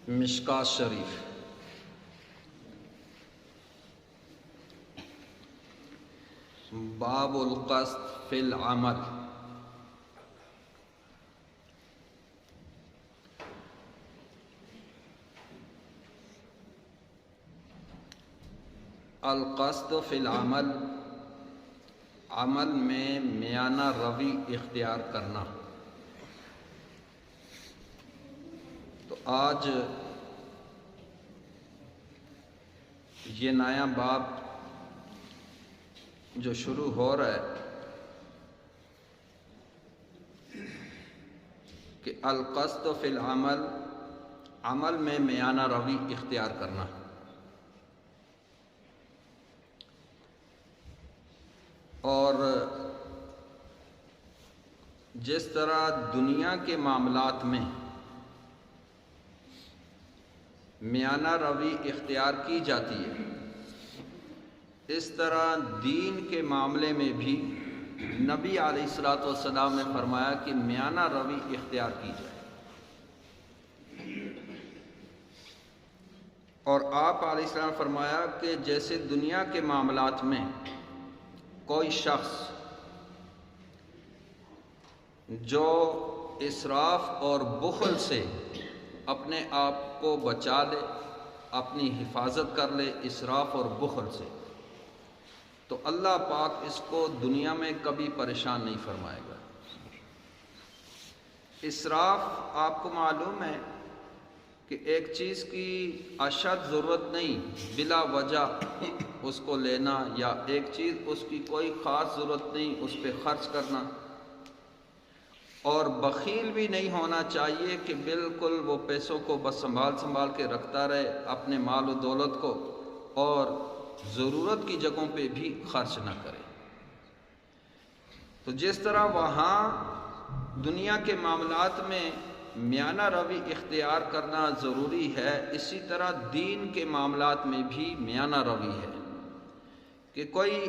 مشکات شریف باب القصد فی العمل۔ القصد فی العمل، عمل میں میانہ روی اختیار کرنا۔ تو آج یہ نیا باب جو شروع ہو رہا ہے کہ القصد فی العمل، عمل میں میانہ روی اختیار کرنا۔ اور جس طرح دنیا کے معاملات میں میانہ روی اختیار کی جاتی ہے، اس طرح دین کے معاملے میں بھی نبی علیہ الصلوۃ والسلام نے فرمایا کہ میانہ روی اختیار کی جائے۔ اور آپ علیہ السلام نے فرمایا کہ جیسے دنیا کے معاملات میں کوئی شخص جو اسراف اور بخل سے اپنے آپ کو بچا لے، اپنی حفاظت کر لے اسراف اور بخل سے، تو اللہ پاک اس کو دنیا میں کبھی پریشان نہیں فرمائے گا۔ اسراف آپ کو معلوم ہے کہ ایک چیز کی اشد ضرورت نہیں بلا وجہ اس کو لینا، یا ایک چیز اس کی کوئی خاص ضرورت نہیں اس پہ خرچ کرنا۔ اور بخیل بھی نہیں ہونا چاہیے کہ بالکل وہ پیسوں کو بس سنبھال کے رکھتا رہے، اپنے مال و دولت کو، اور ضرورت کی جگہوں پہ بھی خرچ نہ کرے۔ تو جس طرح وہاں دنیا کے معاملات میں میانہ روی اختیار کرنا ضروری ہے، اسی طرح دین کے معاملات میں بھی میانہ روی ہے کہ کوئی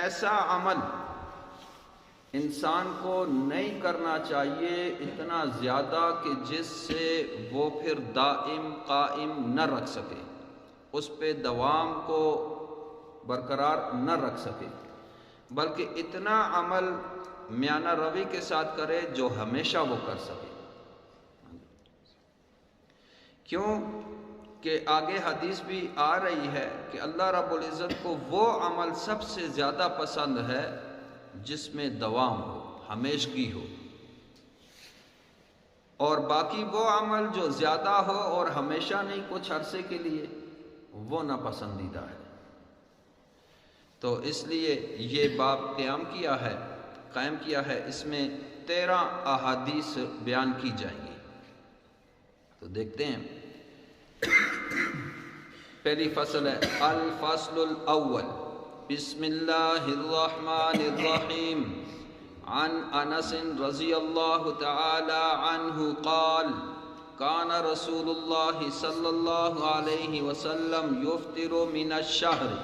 ایسا عمل انسان کو نہیں کرنا چاہیے اتنا زیادہ کہ جس سے وہ پھر دائم قائم نہ رکھ سکے، اس پہ دوام کو برقرار نہ رکھ سکے، بلکہ اتنا عمل میانہ روی کے ساتھ کرے جو ہمیشہ وہ کر سکے۔ کیوں کہ آگے حدیث بھی آ رہی ہے کہ اللہ رب العزت کو وہ عمل سب سے زیادہ پسند ہے جس میں دوام ہو، ہمیشگی ہو، اور باقی وہ عمل جو زیادہ ہو اور ہمیشہ نہیں کچھ عرصے کے لیے، وہ ناپسندیدہ ہے۔ تو اس لیے یہ باب قائم کیا ہے، اس میں 13 احادیث بیان کی جائیں گی۔ تو دیکھتے ہیں، پہلی فصل ہے الفصل الاول، بسم اللہ الرحمن الرحیم، عن انس رضی اللہ تعالی عنہ قال کان رسول اللہ صلی اللہ علیہ وسلم یفطر من الشہر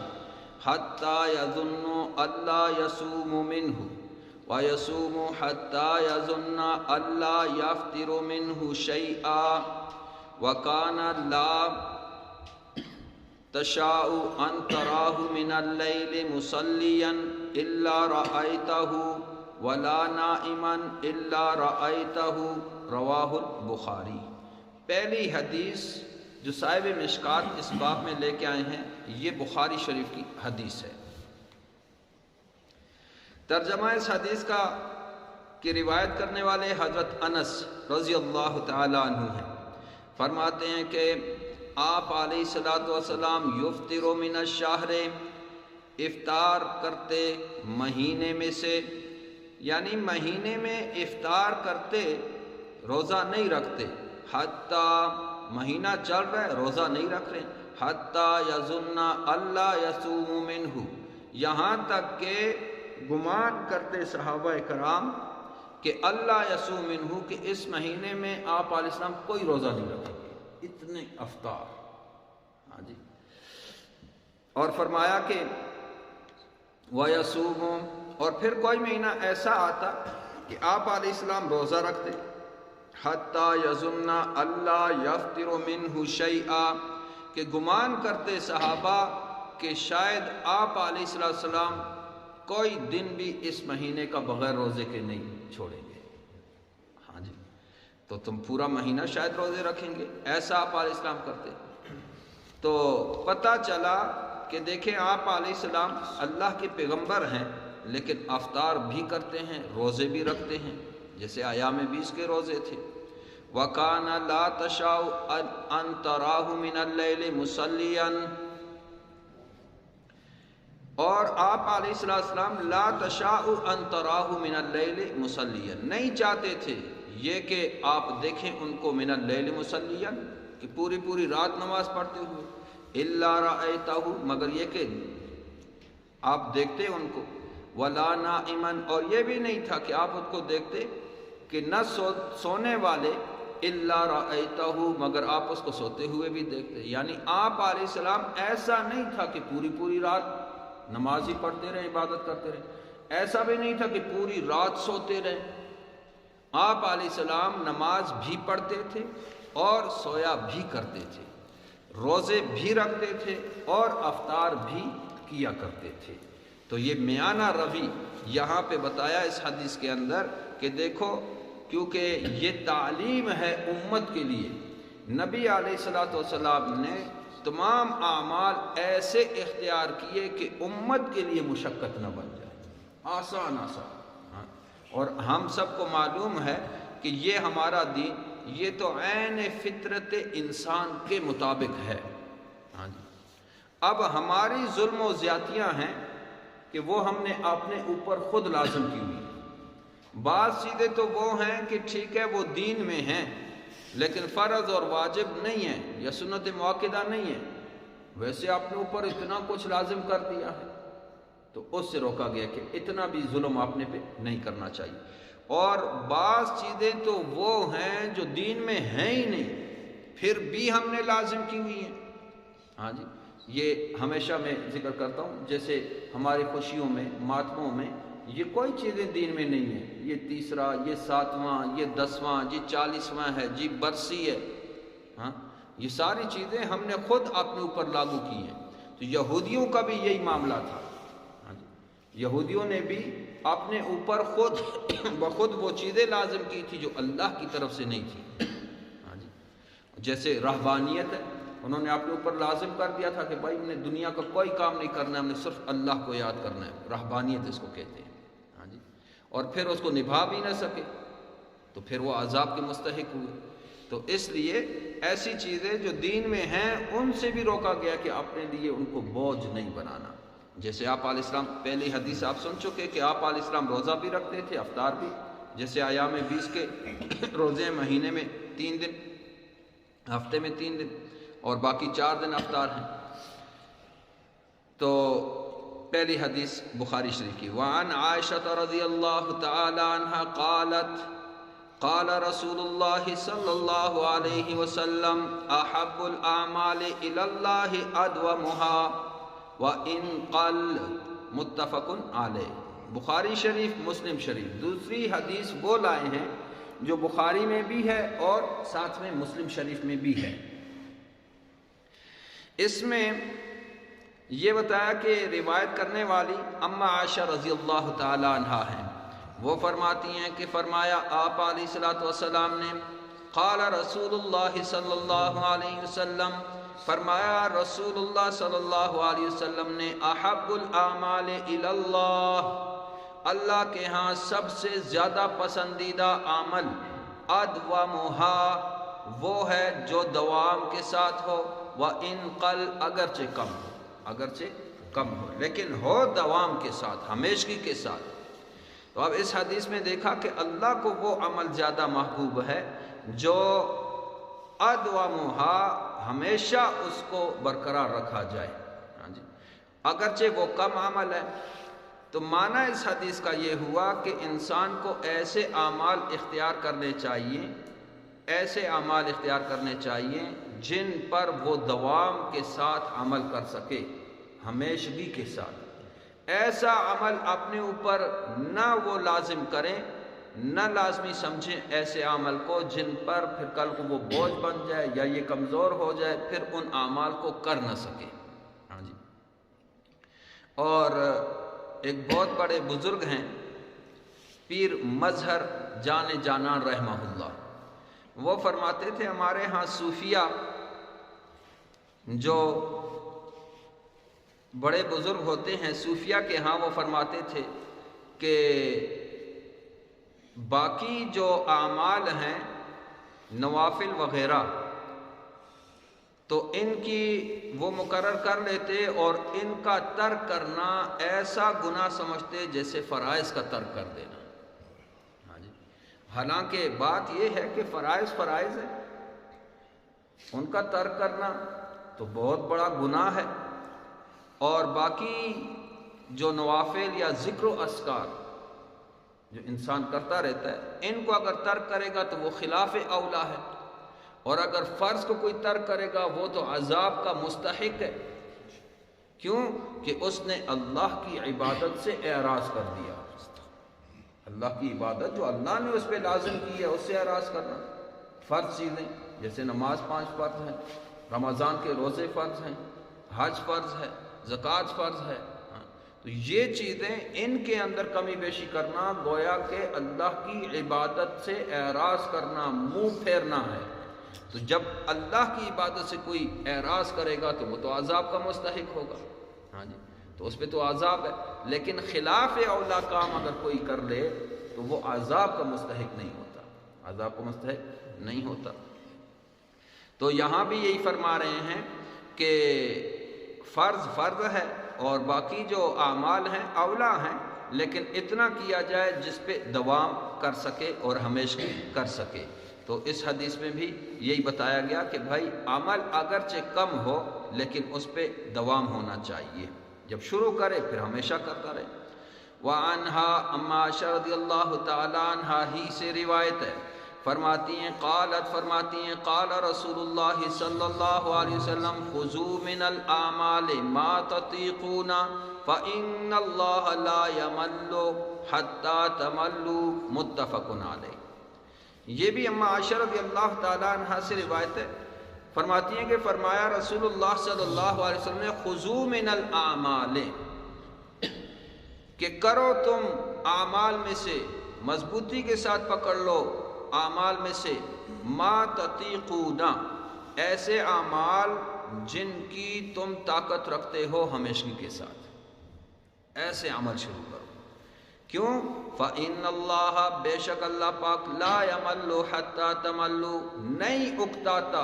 حتی یظن الا یصوم منہ ویصوم حتی یظن الا یفطر منہ شیئا وکان لا تشاء ان تراہ من اللیل مصلیا الا رأیتہ ولا نائما الا رأیتہ، رواہ البخاری۔ پہلی حدیث جو صاحب مشکات اس باب میں لے کے آئے ہیں، یہ بخاری شریف کی حدیث ہے۔ ترجمہ اس حدیث کا کہ روایت کرنے والے حضرت انس رضی اللہ تعالی عنہ ہیں، فرماتے ہیں کہ آپ علیہ الصلوۃ والسلام یفطر من الشہر، افطار کرتے مہینے میں سے، یعنی مہینے میں افطار کرتے، روزہ نہیں رکھتے، حتی مہینہ چل رہا ہے روزہ نہیں رکھ رہے، حتی یظن الا یصوم منہ، یہاں تک کہ گمان کرتے صحابہ کرام کہ اللہ یصوم منہ، کہ اس مہینے میں آپ علیہ السلام کوئی روزہ نہیں رکھیں گے، اتنے افطار۔ ہاں جی، اور فرمایا کہ وَيَصُومُ، اور پھر کوئی مہینہ ایسا آتا کہ آپ علیہ السلام روزہ رکھتے، حتی یظن اللہ یفطر منہ شیئا، کہ گمان کرتے صحابہ کہ شاید آپ علیہ السلام کوئی دن بھی اس مہینے کا بغیر روزے کے نہیں چھوڑیں گے۔ ہاں جی، تو تم پورا مہینہ شاید روزے رکھیں گے، ایسا آپ علیہ السلام کرتے۔ تو پتہ چلا کہ دیکھیں آپ علیہ السلام اللہ کے پیغمبر ہیں، لیکن افطار بھی کرتے ہیں، روزے بھی رکھتے ہیں، جیسے ایام 20 کے روزے تھے۔ وَكَانَ لَا تَشَاءُ أَن تَرَاهُ مِنَ اللَّيْلِ مُصَلِّيًا، اور آپ علیہ السلام لا تشاء ان تراہ من اللیل مصلیا، نہیں چاہتے تھے یہ کہ آپ دیکھیں ان کو من اللیل مصلیا، کہ پوری پوری رات نماز پڑھتے ہوئے، الا رأیتہ، مگر یہ کہ آپ دیکھتے ان کو، ولا نائما، اور یہ بھی نہیں تھا کہ آپ ان کو دیکھتے کہ نہ سونے والے، الا رأیتہ، مگر آپ اس کو سوتے ہوئے بھی دیکھتے۔ یعنی آپ علیہ السلام ایسا نہیں تھا کہ پوری پوری رات نماز ہی پڑھتے رہے، عبادت کرتے رہے، ایسا بھی نہیں تھا کہ پوری رات سوتے رہے۔ آپ علیہ السلام نماز بھی پڑھتے تھے اور سویا بھی کرتے تھے، روزے بھی رکھتے تھے اور افطار بھی کیا کرتے تھے۔ تو یہ میانہ روی یہاں پہ بتایا اس حدیث کے اندر کہ دیکھو، کیونکہ یہ تعلیم ہے امت کے لیے، نبی علیہ السلام نے تمام اعمال ایسے اختیار کیے کہ امت کے لیے مشقت نہ بن جائے، آسان آسان۔ اور ہم سب کو معلوم ہے کہ یہ ہمارا دین، یہ تو عین فطرت انسان کے مطابق ہے۔ ہاں جی، اب ہماری ظلم و زیادتیاں ہیں کہ وہ ہم نے اپنے اوپر خود لازم کی ہوئی۔ بعض چیزیں تو وہ ہیں کہ ٹھیک ہے وہ دین میں ہیں، لیکن فرض اور واجب نہیں ہے یا سنت مؤکدہ نہیں ہے، ویسے آپ نے اوپر اتنا کچھ لازم کر دیا ہے، تو اس سے روکا گیا کہ اتنا بھی ظلم آپ نے پہ نہیں کرنا چاہیے۔ اور بعض چیزیں تو وہ ہیں جو دین میں ہیں ہی نہیں، پھر بھی ہم نے لازم کی ہوئی ہیں۔ ہاں جی، یہ ہمیشہ میں ذکر کرتا ہوں، جیسے ہماری خوشیوں میں، ماتموں میں، یہ کوئی چیزیں دین میں نہیں ہیں، یہ تیسرا، یہ 7واں، یہ 10واں، یہ 40واں ہے، جی برسی ہے، ہاں، یہ ساری چیزیں ہم نے خود اپنے اوپر لاگو کی ہیں۔ تو یہودیوں کا بھی یہی معاملہ تھا، ہاں جی، یہودیوں نے بھی اپنے اوپر خود بخود وہ چیزیں لازم کی تھی جو اللہ کی طرف سے نہیں تھی۔ ہاں جی، جیسے رہبانیت ہے، انہوں نے اپنے اوپر لازم کر دیا تھا کہ بھائی ہم نے دنیا کا کوئی کام نہیں کرنا ہے، ہم نے صرف اللہ کو یاد کرنا ہے، رہبانیت اس کو کہتے ہیں۔ ہاں جی، اور پھر اس کو نبھا بھی نہ سکے تو پھر وہ عذاب کے مستحق ہوئے۔ تو اس لیے ایسی چیزیں جو دین میں ہیں ان سے بھی روکا گیا کہ اپنے لیے ان کو بوجھ نہیں بنانا۔ جیسے آپ علیہ السلام، پہلی حدیث آپ سن چکے کہ آپ علیہ السلام روزہ بھی رکھتے تھے، افطار بھی، جیسے ایام 20 کے روزے مہینے میں 3 دن، ہفتے میں 3 دن، اور باقی 4 دن افطار ہیں۔ تو پہلی حدیث بخاری شریف کی، وعن عائشہ رضی اللہ تعالی عنہ قالت قال رسول اللہ صلی اللہ علیہ وسلم احب الاعمال الی اللہ ادومها وان قل، متفق علیہ۔ بخاری شریف، مسلم شریف، دوسری حدیث وہ لائے ہیں جو بخاری میں بھی ہے اور ساتھ میں مسلم شریف میں بھی ہے۔ اس میں یہ بتایا کہ روایت کرنے والی اما عائشہ رضی اللہ تعالی عنہا ہیں، وہ فرماتی ہیں کہ فرمایا آپ علیہ السلام نے، قال رسول اللہ صلی اللہ علیہ وسلم، فرمایا رسول اللہ صلی اللہ علیہ وسلم نے، احب الاعمال الی اللہ، اللہ کے ہاں سب سے زیادہ پسندیدہ عمل، ادومها، وہ ہے جو دوام کے ساتھ ہو، وَإِن قَلْ، اگرچہ کم ہو لیکن ہو دوام کے ساتھ، ہمیشگی کے ساتھ۔ تو اب اس حدیث میں دیکھا کہ اللہ کو وہ عمل زیادہ محبوب ہے جو ادومها، ہمیشہ اس کو برقرار رکھا جائے۔ ہاں جی، اگرچہ وہ کم عمل ہے۔ تو معنی اس حدیث کا یہ ہوا کہ انسان کو ایسے اعمال اختیار کرنے چاہیے، ایسے اعمال اختیار کرنے چاہیے جن پر وہ دوام کے ساتھ عمل کر سکے، ہمیشگی کے ساتھ۔ ایسا عمل اپنے اوپر نہ وہ لازم کریں، نہ لازمی سمجھیں ایسے عمل کو جن پر پھر کل کو وہ بوجھ بن جائے یا یہ کمزور ہو جائے، پھر ان اعمال کو کر نہ سکے۔ ہاں جی۔ اور ایک بہت بڑے بزرگ ہیں پیر مظہر جان جانان رحمہ اللہ، وہ فرماتے تھے ہمارے ہاں صوفیہ جو بڑے بزرگ ہوتے ہیں صوفیہ کے ہاں، وہ فرماتے تھے کہ باقی جو اعمال ہیں نوافل وغیرہ تو ان کی وہ مقرر کر لیتے اور ان کا ترک کرنا ایسا گناہ سمجھتے جیسے فرائض کا ترک کر دینا۔ ہاں جی۔ حالانکہ بات یہ ہے کہ فرائض فرائض ہے، ان کا ترک کرنا تو بہت بڑا گناہ ہے، اور باقی جو نوافل یا ذکر و اذکار جو انسان کرتا رہتا ہے ان کو اگر ترک کرے گا تو وہ خلاف اولا ہے، اور اگر فرض کو کوئی ترک کرے گا وہ تو عذاب کا مستحق ہے۔ کیوں کہ اس نے اللہ کی عبادت سے اعراض کر دیا۔ اللہ کی عبادت جو اللہ نے اس پہ لازم کی ہے اس سے اعراض کرنا۔ فرض چیزیں جیسے نماز 5 فرض ہیں، رمضان کے روزے فرض ہیں، حج فرض ہے، زکوٰۃ فرض ہے، تو یہ چیزیں ان کے اندر کمی بیشی کرنا گویا کہ اللہ کی عبادت سے اعراض کرنا، منہ پھیرنا ہے۔ تو جب اللہ کی عبادت سے کوئی اعراض کرے گا تو وہ تو عذاب کا مستحق ہوگا۔ ہاں جی، تو اس پہ تو عذاب ہے، لیکن خلاف اولا کام اگر کوئی کر لے تو وہ عذاب کا مستحق نہیں ہوتا، عذاب کا مستحق نہیں ہوتا۔ تو یہاں بھی یہی فرما رہے ہیں کہ فرض فرض ہے اور باقی جو اعمال ہیں اولا ہیں، لیکن اتنا کیا جائے جس پہ دوام کر سکے اور ہمیشہ کر سکے۔ تو اس حدیث میں بھی یہی بتایا گیا کہ بھائی عمل اگرچہ کم ہو لیکن اس پہ دوام ہونا چاہیے، جب شروع کرے پھر ہمیشہ کرتا رہے۔ وعنہا اما عائشہ رضی اللہ تعالی عنہا ہی سے روایت ہے، فرماتی ہیں قال رسول اللہ صلی اللہ علیہ وسلم خذوا من الاعمال ما تطیقون فإن اللہ لا یمل حتی تملوا، متفق علیہ۔ یہ بھی اما عائشہ رضی اللہ تعالیٰ عنہ سے روایت ہے، فرماتی ہیں کہ فرمایا رسول اللہ صلی اللہ علیہ وسلم نے خذوا من الاعمال، کہ کرو تم اعمال میں سے، مضبوطی کے ساتھ پکڑ لو اعمال میں سے، ما تطیقون، ایسے اعمال جن کی تم طاقت رکھتے ہو ہمیشگی کے ساتھ، ایسے عمل شروع کرو۔ کیوں؟ فَإِنَّ اللَّهَ، بے شک اللہ پاک، لا يَمَلُّ حَتَّى تَمَلُّ، نہیں اکتاتا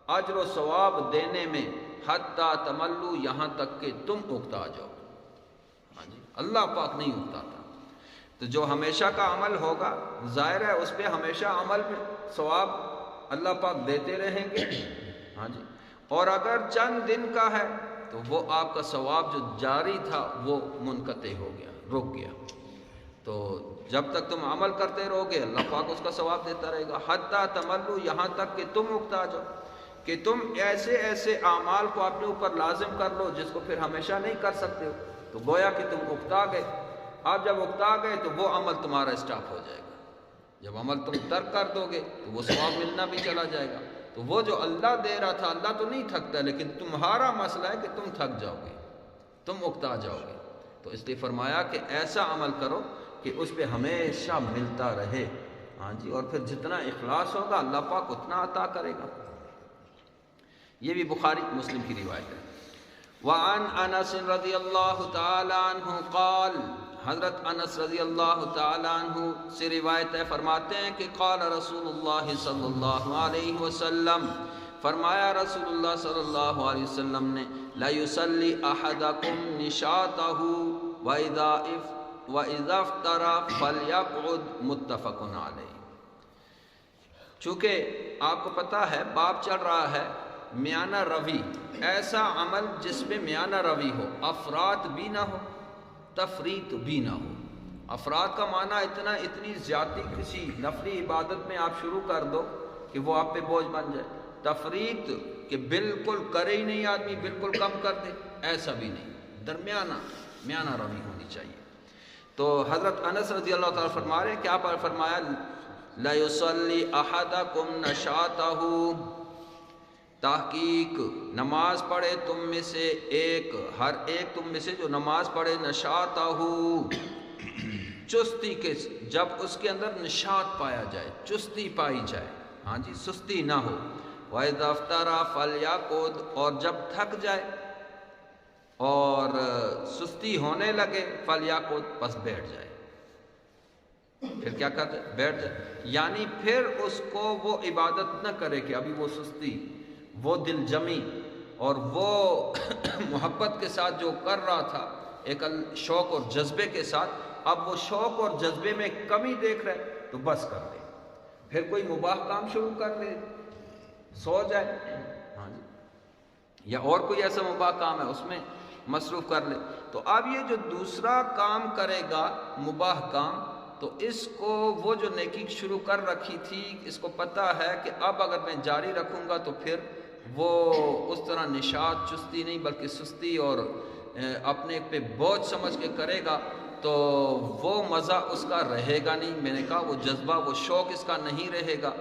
اجر و ثواب دینے میں، حَتَّى تَمَلُّ، یہاں تک کہ تم اکتا جاؤ۔ ہاں جی، اللہ پاک نہیں اکتاتا۔ تو جو ہمیشہ کا عمل ہوگا ظاہر ہے اس پہ ہمیشہ عمل میں ثواب اللہ پاک دیتے رہیں گے۔ ہاں جی، اور اگر چند دن کا ہے تو وہ آپ کا ثواب جو جاری تھا وہ منقطع ہو گیا، رک گیا۔ تو جب تک تم عمل کرتے رہو گے اللہ پاک اس کا ثواب دیتا رہے گا۔ حتیٰ تملو، یہاں تک کہ تم اکتا جاؤ، کہ تم ایسے ایسے اعمال کو اپنے اوپر لازم کر لو جس کو پھر ہمیشہ نہیں کر سکتے ہو، تو گویا کہ تم اکتا گئے۔ آپ جب اکتا گئے تو وہ عمل تمہارا اسٹاپ ہو جائے گا۔ جب عمل تم ترک کر دو گے تو وہ ثواب ملنا بھی چلا جائے گا۔ تو وہ جو اللہ دے رہا تھا، اللہ تو نہیں تھکتا، لیکن تمہارا مسئلہ ہے کہ تم تھک جاؤ گے، تم اکتا جاؤ گے۔ تو اس لیے فرمایا کہ ایسا عمل کرو کہ اس پہ ہمیشہ ملتا رہے۔ ہاں جی، اور پھر جتنا اخلاص ہوگا اللہ پاک اتنا عطا کرے گا۔ یہ بھی بخاری مسلم کی روایت ہے۔ وعن انس رضی اللہ تعالی عنہ قال، حضرت انس رضی اللہ تعالی عنہ سے روایت ہے، فرماتے ہیں کہ قال رسول اللہ صلی اللہ علیہ وسلم، فرمایا رسول اللہ صلی اللہ علیہ وسلم نے، لَيُصَلِّ أَحَدَكُمْ نِشَاطَهُ وَإِذَا افْطَرَ فَلْيَقْعُدْ، متفق علیہ۔ چونکہ آپ کو پتہ ہے باب چل رہا ہے میانہ روی، ایسا عمل جس میں میانہ روی ہو، افراط بھی نہ ہو، تفریط بھی نہ ہو۔ افراد کا معنی اتنی زیادتی کسی نفلی عبادت میں آپ شروع کر دو کہ وہ آپ پہ بوجھ بن جائے۔ تفریط کہ بالکل کرے ہی نہیں آدمی، بالکل کم کر دے، ایسا بھی نہیں، درمیانہ میانہ روی ہونی چاہیے۔ تو حضرت انس رضی اللہ تعالیٰ فرما رہے ہیں، کیا فرمایا؟ لَيُصَلِّ أَحَدَكُمْ نَشَاطَهُ، تحقیق نماز پڑھے تم میں سے ایک، ہر ایک تم میں سے جو نماز پڑھے، نشاطَهُ، چستی کے، جب اس کے اندر نشاط پایا جائے، چستی پائی جائے، ہاں جی، سستی نہ ہو۔ وَإِذَا افْطَرَ فَلْيَقْعُدْ، اور جب تھک جائے اور سستی ہونے لگے، فَلْيَقْعُدْ، پس بیٹھ جائے۔ پھر کیا کرتے؟ بیٹھ جائے، یعنی پھر اس کو وہ عبادت نہ کرے کہ ابھی وہ سستی، وہ دل جمی اور وہ محبت کے ساتھ جو کر رہا تھا ایک شوق اور جذبے کے ساتھ، اب وہ شوق اور جذبے میں کمی دیکھ رہے تو بس کر دے، پھر کوئی مباح کام شروع کر دے، سو جائے، ہاں جی، یا اور کوئی ایسا مباح کام ہے اس میں مصروف کر لے۔ تو اب یہ جو دوسرا کام کرے گا مباح کام، تو اس کو وہ جو نیکی شروع کر رکھی تھی، اس کو پتہ ہے کہ اب اگر میں جاری رکھوں گا تو پھر وہ اس طرح نشاط، چستی نہیں بلکہ سستی اور اپنے پہ بوجھ سمجھ کے کرے گا، تو وہ مزہ اس کا رہے گا نہیں، میں نے کہا وہ جذبہ، وہ شوق اس کا نہیں رہے گا،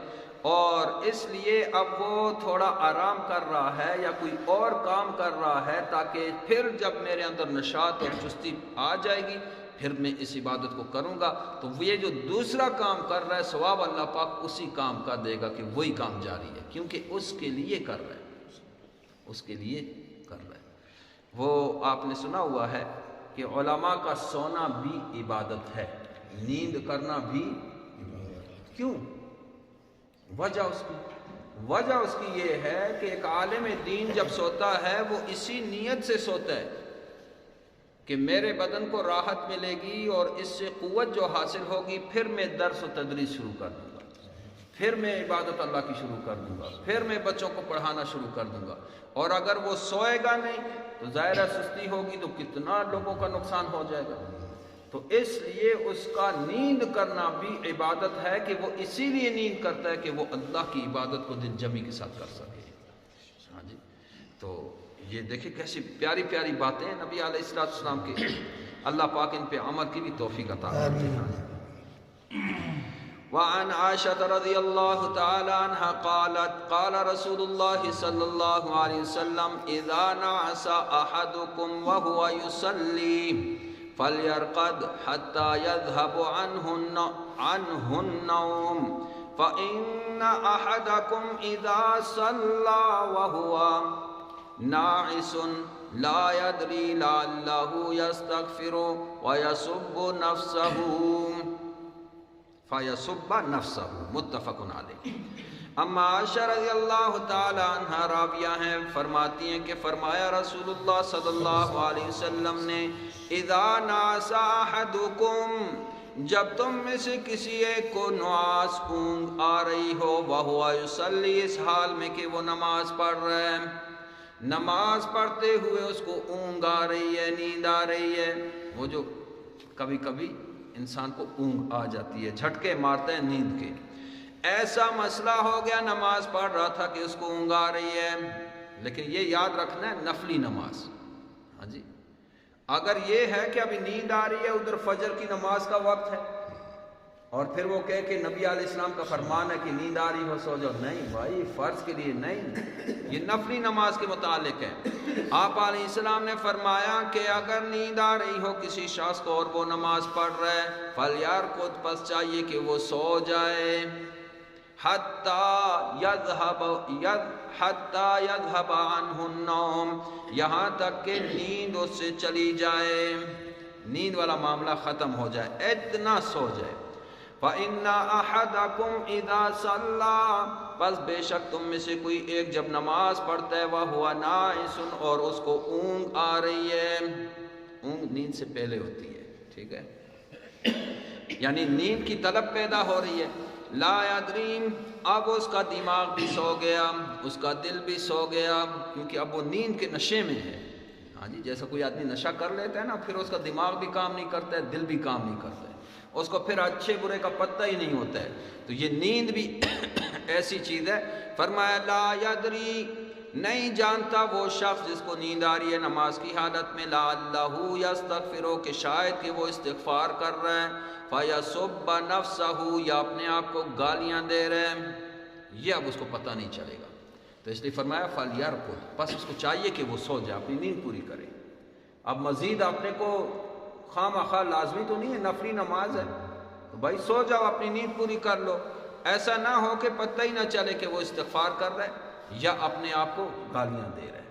اور اس لیے اب وہ تھوڑا آرام کر رہا ہے یا کوئی اور کام کر رہا ہے، تاکہ پھر جب میرے اندر نشاط اور چستی آ جائے گی پھر میں اس عبادت کو کروں گا۔ تو یہ جو دوسرا کام کر رہا ہے، ثواب اللہ پاک اسی کام کا دے گا کہ وہی کام جاری ہے، کیونکہ اس کے لیے کر رہا ہے، اس کے لیے کر رہا ہے۔ وہ آپ نے سنا ہوا ہے کہ علماء کا سونا بھی عبادت ہے، نیند کرنا بھی عبادت۔ کیوں؟ وجہ اس کی یہ ہے کہ ایک عالم دین جب سوتا ہے وہ اسی نیت سے سوتا ہے کہ میرے بدن کو راحت ملے گی اور اس سے قوت جو حاصل ہوگی، پھر میں درس و تدریس شروع کر دوں گا، پھر میں عبادت اللہ کی شروع کر دوں گا، پھر میں بچوں کو پڑھانا شروع کر دوں گا۔ اور اگر وہ سوئے گا نہیں تو ظاہرہ سستی ہوگی تو کتنا لوگوں کا نقصان ہو جائے گا۔ تو اس لیے اس کا نیند کرنا بھی عبادت ہے کہ وہ اسی لیے نیند کرتا ہے کہ وہ اللہ کی عبادت کو دل جمی کے ساتھ کر سکے، ہاں جی۔ تو یہ دیکھیں کیسی پیاری پیاری باتیں ہیں نبی علیہ السلام کی، اللہ پاک ان پہ عمل کی بھی توفیق عطا فرمائے۔ وعن عائشة رضی اللہ تعالی عنہ قالت قال رسول اللہ صلی اللہ علیہ وسلم اذا نعس احدکم وهو يصلی فلیرقد حتی یذهب عنه النوم فإن احدکم اذا صلی وهو ناعس لا يدری لعلہ یستغفر ویسب نفسه فَيَسُبَّ نَفْسَهُ متفق علیہ۔ اما عائشہ رضی اللہ تعالی عنہ راویہ ہیں، فرماتی ہیں کہ فرمایا رسول اللہ صلی اللہ علیہ وسلم نے اذا نعس احدکم، جب تم میں سے کسی ایک کو نعاس، اونگ آ رہی ہو، وہو یصلی، اس حال میں کہ وہ نماز پڑھ رہا ہے، نماز پڑھتے ہوئے اس کو اونگ آ رہی ہے، نیند آ رہی ہے، وہ جو کبھی کبھی انسان کو اونگ آ جاتی ہے، جھٹکے مارتے ہیں نیند کے، ایسا مسئلہ ہو گیا، نماز پڑھ رہا تھا کہ اس کو اونگ آ رہی ہے، لیکن یہ یاد رکھنا ہے نفلی نماز، ہاں جی۔ اگر یہ ہے کہ ابھی نیند آ رہی ہے، ادھر فجر کی نماز کا وقت ہے، اور پھر وہ کہے کہ نبی علیہ السلام کا فرمان ہے کہ نیند آ رہی ہو سو جاؤ، نہیں بھائی، فرض کے لیے نہیں، یہ نفلی نماز کے متعلق ہے۔ آپ علیہ السلام نے فرمایا کہ اگر نیند آ رہی ہو کسی شخص کو اور وہ نماز پڑھ رہا ہے، فَلْيَرْقُدْ، پس چاہیے کہ وہ سو جائے، حَتَّى يَذْهَبَ عَنْهُ النَّوْمُ، یہاں تک کہ نیند اس سے چلی جائے، نیند والا معاملہ ختم ہو جائے، اتنا سو جائے۔ فَإِنَّ أَحَدَكُمْ إِذَا صَلَّى، بس بے شک تم میں سے کوئی ایک جب نماز پڑھتا ہے، وَهُوَ نَاعِسٌ، اور اس کو اونگ آ رہی ہے، اونگ نیند سے پہلے ہوتی ہے، ٹھیک ہے، یعنی نیند کی طلب پیدا ہو رہی ہے، لا یدریم، اب اس کا دماغ بھی سو گیا، اس کا دل بھی سو گیا، کیونکہ اب وہ نیند کے نشے میں ہے، ہاں جی، جیسا کوئی آدمی نشہ کر لیتا ہے نا، پھر اس کا دماغ بھی کام نہیں کرتا ہے، دل بھی کام نہیں کرتا ہے، اس کو پھر اچھے برے کا پتہ ہی نہیں ہوتا ہے۔ تو یہ نیند بھی ایسی چیز ہے، فرمایا لا یدری، نہیں جانتا وہ شخص جس کو نیند آ رہی ہے نماز کی حالت میں، لعلہ یستغفر، کہ شاید کہ وہ استغفار کر رہے ہیں، فیسب نفسہ، یا اپنے آپ کو گالیاں دے رہے ہیں، یہ اب اس کو پتہ نہیں چلے گا، تو اس لیے فرمایا فلیرقد، بس اس کو چاہیے کہ وہ سو جائے، اپنی نیند پوری کرے۔ اب مزید اپنے کو خواہ لازمی تو نہیں ہے، نفلی نماز ہے تو بھائی سو جاؤ، اپنی نیند پوری کر لو، ایسا نہ ہو کہ پتہ ہی نہ چلے کہ وہ استغفار کر رہے یا اپنے آپ کو گالیاں دے رہے۔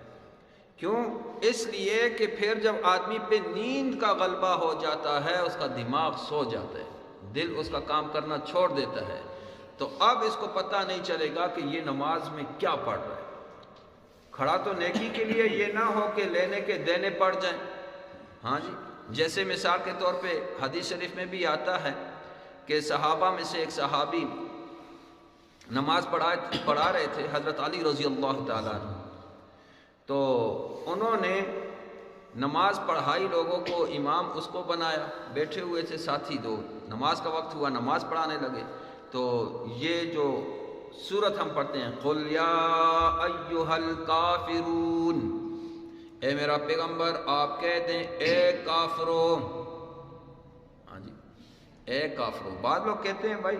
کیوں؟ اس لیے کہ پھر جب آدمی پہ نیند کا غلبہ ہو جاتا ہے، اس کا دماغ سو جاتا ہے، دل اس کا کام کرنا چھوڑ دیتا ہے، تو اب اس کو پتہ نہیں چلے گا کہ یہ نماز میں کیا پڑھ رہا ہے۔ کھڑا تو نیکی کے لیے، یہ نہ ہو کہ لینے کے دینے پڑ جائیں۔ ہاں جی، جیسے مثال کے طور پہ حدیث شریف میں بھی آتا ہے کہ صحابہ میں سے ایک صحابی نماز پڑھا رہے تھے، حضرت علی رضی اللہ تعالیٰ عنہ، تو انہوں نے نماز پڑھائی، لوگوں کو امام اس کو بنایا، بیٹھے ہوئے تھے ساتھی، دو نماز کا وقت ہوا، نماز پڑھانے لگے، تو یہ جو سورت ہم پڑھتے ہیں، قُلْ يَا أَيُّهَا الْكَافِرُونَ، اے میرا پیغمبر آپ کہہ دیں اے کافرو، ہاں جی اے کافرو۔ بعض لوگ کہتے ہیں بھائی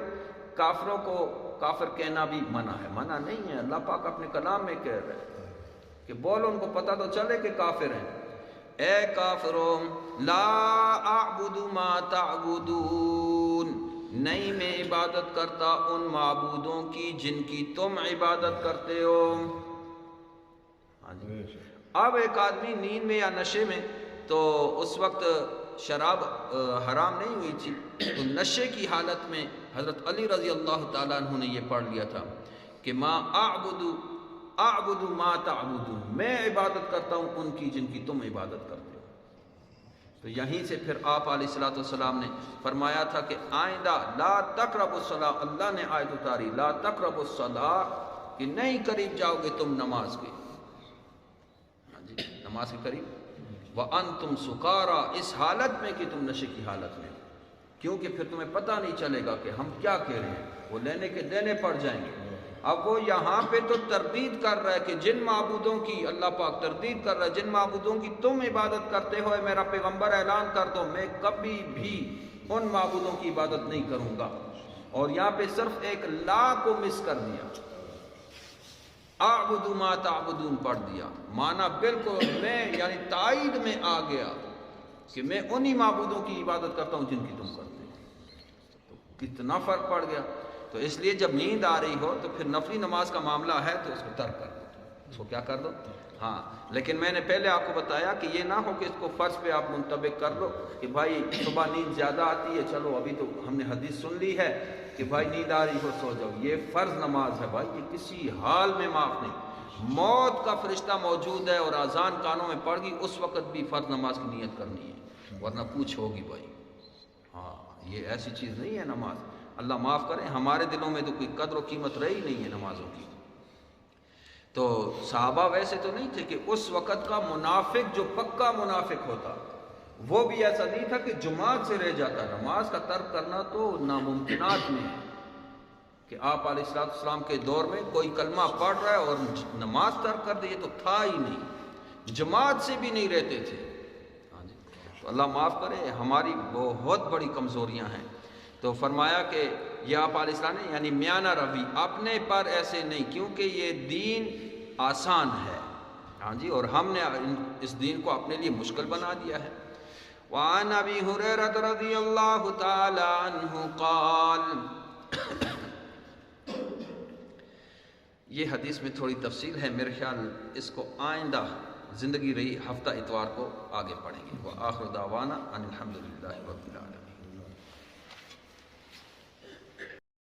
کافروں کو کافر کہنا بھی منع ہے، منع نہیں ہے، اللہ پاک اپنے کلام میں کہہ رہے ہیں کہ بولو، ان کو پتہ تو چلے کہ کافر ہیں۔ اے کافرو لا اعبد ما تعبدون، نہیں میں عبادت کرتا ان معبودوں کی جن کی تم عبادت کرتے ہو۔ ہاں جی، اب ایک آدمی نیند میں یا نشے میں، تو اس وقت شراب حرام نہیں ہوئی تھی، تو نشے کی حالت میں حضرت علی رضی اللہ تعالیٰ عنہ نے یہ پڑھ لیا تھا کہ ما اعبد ما تعبدون، میں عبادت کرتا ہوں ان کی جن کی تم عبادت کرتے ہو۔ تو یہیں سے پھر آپ علیہ الصلوۃ والسلام نے فرمایا تھا کہ آئندہ لا تقربوا الصلاۃ، اللہ نے آیت اتاری لا تقربوا الصلاۃ، کہ نہیں قریب جاؤ گے تم نماز کے، ہاں جی نماز کے قریب، وَأَنْتُمْ سُكَارَىٰ، اس حالت میں کہ تم نشے کی حالت میں، کیونکہ پھر تمہیں پتہ نہیں چلے گا کہ ہم کیا کہہ رہے ہیں، وہ لینے کے دینے پڑ جائیں گے۔ اب وہ یہاں پہ تو تردید کر رہا ہے کہ جن معبودوں کی، اللہ پاک تردید کر رہا ہے جن معبودوں کی تم عبادت کرتے ہو، میرا پیغمبر اعلان کر دو میں کبھی بھی ان معبودوں کی عبادت نہیں کروں گا۔ اور یہاں پہ صرف ایک لا کو مس کر دیا، اعبد ما تعبدون پڑھ دیا، معنی بالکل میں یعنی تائید میں آ گیا کہ میں انہی معبودوں کی عبادت کرتا ہوں جن کی تم کرتے ہو۔ تو کتنا فرق پڑ گیا۔ تو اس لیے جب نیند آ رہی ہو تو پھر نفلی نماز کا معاملہ ہے تو اس کو ترک کر دو، اس کو کیا کر دو، ہاں۔ لیکن میں نے پہلے آپ کو بتایا کہ یہ نہ ہو کہ اس کو فرض پہ آپ منطبق کر لو کہ بھائی صبح نیند زیادہ آتی ہے، چلو ابھی تو ہم نے حدیث سن لی ہے کہ بھائی نیند آ رہی ہو سو جاؤ، یہ فرض نماز ہے بھائی، یہ کسی حال میں معاف نہیں۔ موت کا فرشتہ موجود ہے اور اذان کانوں میں پڑ گئی، اس وقت بھی فرض نماز کی نیت کرنی ہے، ورنہ پوچھ ہوگی بھائی۔ ہاں یہ ایسی چیز نہیں ہے نماز، اللہ معاف کریں، ہمارے دلوں میں تو کوئی قدر و قیمت رہی نہیں ہے نمازوں کی۔ تو صحابہ ویسے تو نہیں تھے کہ اس وقت کا منافق جو پکا منافق ہوتا وہ بھی ایسا نہیں تھا کہ جماعت سے رہ جاتا، نماز کا ترک کرنا تو ناممکنات میں ہے کہ آپ علیہ السلام کے دور میں کوئی کلمہ پڑھ رہا ہے اور نماز ترک کر دے، یہ تو تھا ہی نہیں، جماعت سے بھی نہیں رہتے تھے۔ ہاں جی، تو اللہ معاف کرے، ہماری بہت بڑی کمزوریاں ہیں۔ تو فرمایا کہ یہ آپ علیہ السلام نے یعنی میانہ روی، اپنے پر ایسے نہیں، کیونکہ یہ دین آسان ہے، ہاں جی، اور ہم نے اس دین کو اپنے لیے مشکل بنا دیا ہے۔ وعن ابی ہریرہ رضی اللہ تعالی عنہ قال، یہ حدیث میں تھوڑی تفصیل ہے، میرے خیال اس کو آئندہ زندگی رہی ہفتہ اتوار کو آگے پڑھیں گے۔ وآخر دعوانا ان الحمد للہ رب العالمین۔